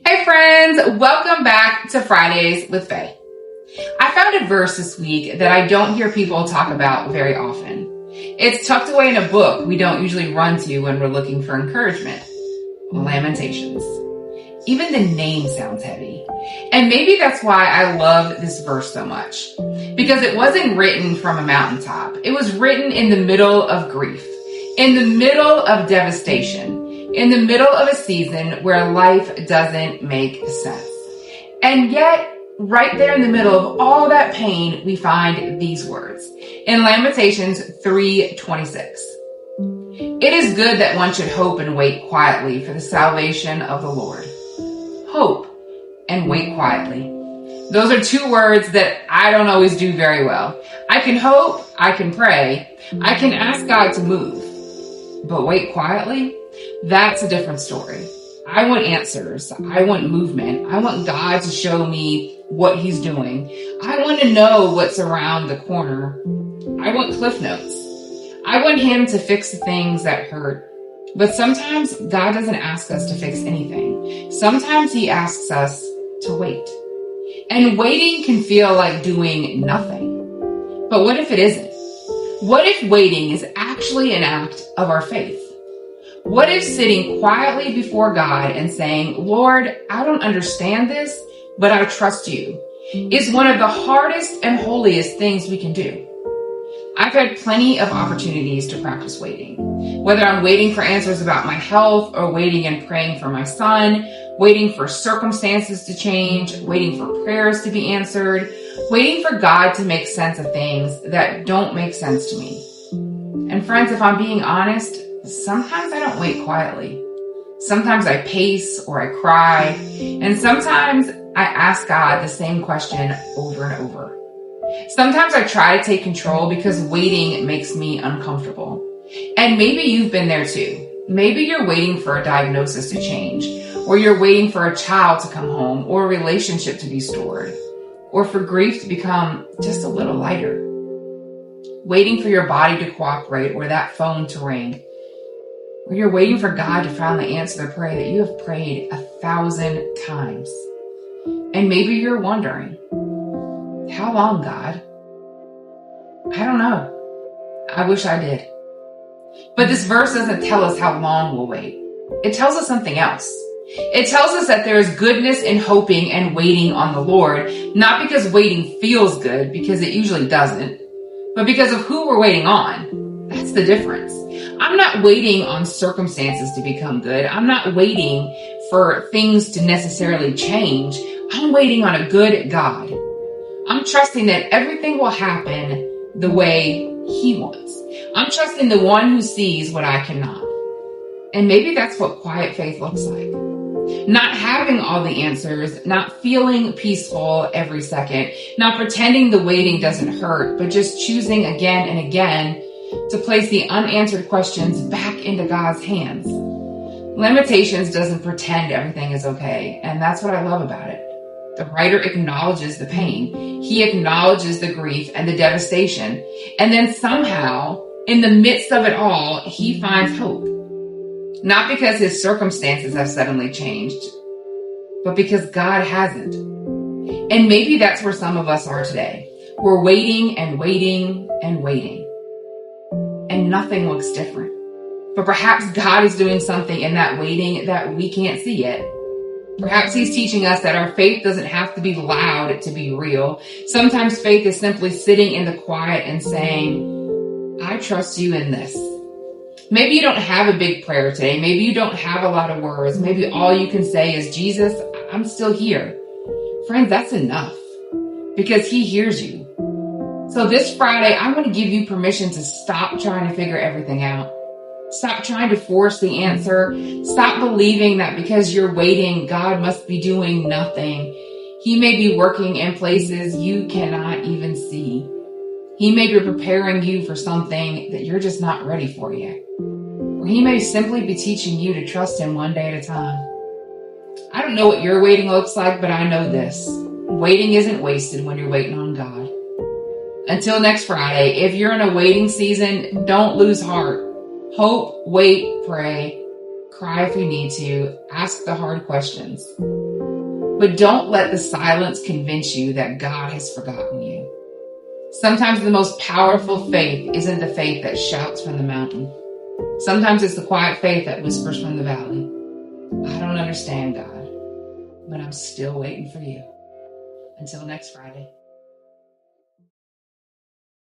Hey friends, welcome back to Fridays with Faye. I found a verse this week that I don't hear people talk about very often. It's tucked away in a book we don't usually run to when we're looking for encouragement. Lamentations. Even the name sounds heavy. And maybe that's why I love this verse so much. Because it wasn't written from a mountaintop. It was written in the middle of grief, in the middle of devastation, in the middle of a season where life doesn't make sense. And yet, right there in the middle of all that pain, we find these words in Lamentations 3:26. It is good that one should hope and wait quietly for the salvation of the Lord. Hope and wait quietly. Those are two words that I don't always do very well. I can hope, I can pray, I can ask God to move. But wait quietly? That's a different story. I want answers. I want movement. I want God to show me what he's doing. I want to know what's around the corner. I want cliff notes. I want him to fix the things that hurt. But sometimes God doesn't ask us to fix anything. Sometimes he asks us to wait. And waiting can feel like doing nothing. But what if it isn't? What if waiting is actually an act of our faith? What if sitting quietly before God and saying, Lord, I don't understand this, but I trust you, is one of the hardest and holiest things we can do? I've had plenty of opportunities to practice waiting. Whether I'm waiting for answers about my health or waiting and praying for my son, waiting for circumstances to change, waiting for prayers to be answered, waiting for God to make sense of things that don't make sense to me. And friends, if I'm being honest, sometimes I don't wait quietly. Sometimes I pace or I cry. And sometimes I ask God the same question over and over. Sometimes I try to take control because waiting makes me uncomfortable. And maybe you've been there too. Maybe you're waiting for a diagnosis to change, or you're waiting for a child to come home, or a relationship to be restored, or for grief to become just a little lighter. Waiting for your body to cooperate or that phone to ring. Or you're waiting for God to finally answer the prayer that you have prayed 1,000 times. And maybe you're wondering, how long, God? I don't know. I wish I did. But this verse doesn't tell us how long we'll wait. It tells us something else. It tells us that there is goodness in hoping and waiting on the Lord, not because waiting feels good, because it usually doesn't, but because of who we're waiting on. That's the difference. I'm not waiting on circumstances to become good. I'm not waiting for things to necessarily change. I'm waiting on a good God. I'm trusting that everything will happen the way he wants. I'm trusting the one who sees what I cannot. And maybe that's what quiet faith looks like. Not having all the answers, not feeling peaceful every second, not pretending the waiting doesn't hurt, but just choosing again and again to place the unanswered questions back into God's hands. Lamentations doesn't pretend everything is okay, and that's what I love about it. The writer acknowledges the pain. He acknowledges the grief and the devastation. And then somehow, in the midst of it all, he finds hope. Not because his circumstances have suddenly changed, but because God hasn't. And maybe that's where some of us are today. We're waiting and waiting and waiting. And nothing looks different. But perhaps God is doing something in that waiting that we can't see yet. Perhaps he's teaching us that our faith doesn't have to be loud to be real. Sometimes faith is simply sitting in the quiet and saying, I trust you in this. Maybe you don't have a big prayer today. Maybe you don't have a lot of words. Maybe all you can say is, Jesus, I'm still here. Friends, that's enough because he hears you. So this Friday, I want to give you permission to stop trying to figure everything out. Stop trying to force the answer. Stop believing that because you're waiting, God must be doing nothing. He may be working in places you cannot even see. He may be preparing you for something that you're just not ready for yet. Or he may simply be teaching you to trust him one day at a time. I don't know what your waiting looks like, but I know this. Waiting isn't wasted when you're waiting on God. Until next Friday, if you're in a waiting season, don't lose heart. Hope, wait, pray, cry if you need to, ask the hard questions. But don't let the silence convince you that God has forgotten you. Sometimes the most powerful faith isn't the faith that shouts from the mountain. Sometimes it's the quiet faith that whispers from the valley. I don't understand, God, but I'm still waiting for you. Until next Friday.